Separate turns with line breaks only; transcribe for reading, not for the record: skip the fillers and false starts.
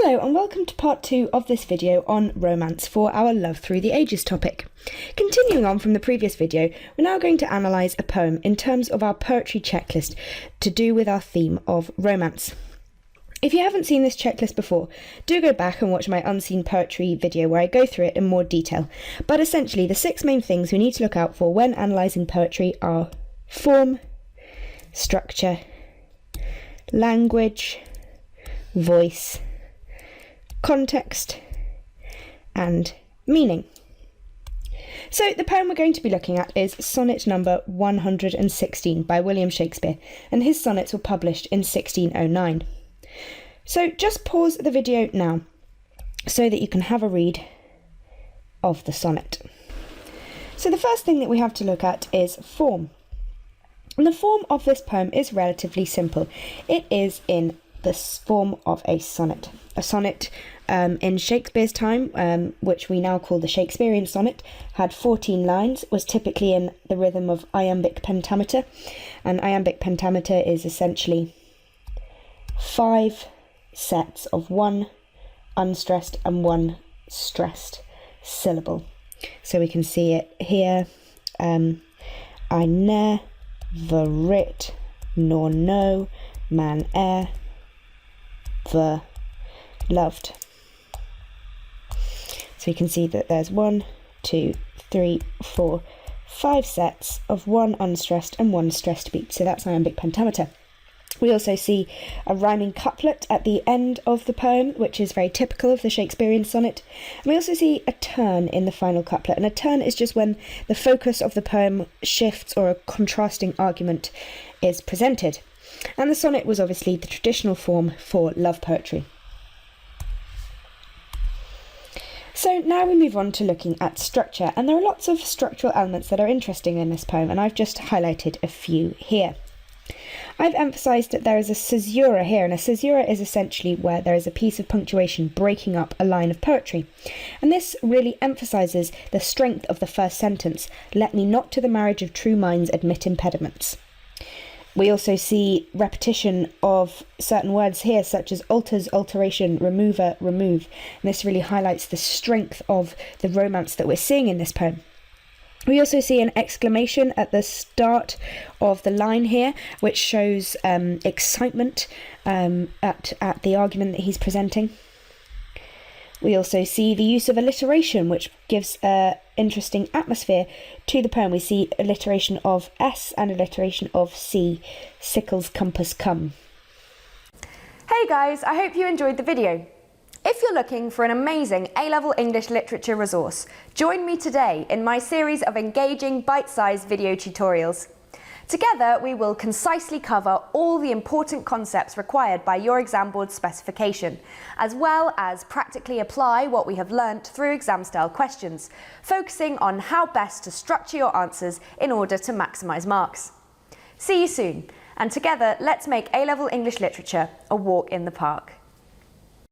Hello and welcome to part 2 of this video on romance for our Love Through the Ages topic. Continuing on from the previous video, we're now going to analyse a poem in terms of our poetry checklist to do with our theme of romance. If you haven't seen this checklist before, do go back and watch my unseen poetry video where I go through it in more detail. But essentially, the 6 main things we need to look out for when analysing poetry are form, structure, language, voice, context, and meaning. So the poem we're going to be looking at is sonnet number 116 by William Shakespeare, and his sonnets were published in 1609. So just pause the video now so that you can have a read of the sonnet. So the first thing that we have to look at is form. And the form of this poem is relatively simple. It is in the form of a sonnet. A sonnet in Shakespeare's time, which we now call the Shakespearean sonnet, had 14 lines, was typically in the rhythm of iambic pentameter. And iambic pentameter is essentially 5 sets of 1 unstressed and 1 stressed syllable. So we can see it here. I ne'er writ nor know man e'er loved. So you can see that there's 1, 2, 3, 4, 5 sets of 1 unstressed and 1 stressed beat. So that's iambic pentameter. We also see a rhyming couplet at the end of the poem, which is very typical of the Shakespearean sonnet. And we also see a turn in the final couplet. And a turn is just when the focus of the poem shifts or a contrasting argument is presented. And the sonnet was obviously the traditional form for love poetry. So now we move on to looking at structure, and there are lots of structural elements that are interesting in this poem, and I've just highlighted a few here. I've emphasised that there is a caesura here, and a caesura is essentially where there is a piece of punctuation breaking up a line of poetry. And this really emphasises the strength of the first sentence, "Let me not to the marriage of true minds admit impediments." We also see repetition of certain words here, such as alters, alteration, remover, remove. And this really highlights the strength of the romance that we're seeing in this poem. We also see an exclamation at the start of the line here, which shows excitement at the argument that he's presenting. We also see the use of alliteration, which gives an interesting atmosphere to the poem. We see alliteration of S and alliteration of C, sickles, compass, come.
Hey guys, I hope you enjoyed the video. If you're looking for an amazing A-level English literature resource, join me today in my series of engaging bite-sized video tutorials. Together, we will concisely cover all the important concepts required by your exam board specification, as well as practically apply what we have learnt through exam-style questions, focusing on how best to structure your answers in order to maximise marks. See you soon, and together, let's make A-level English literature a walk in the park.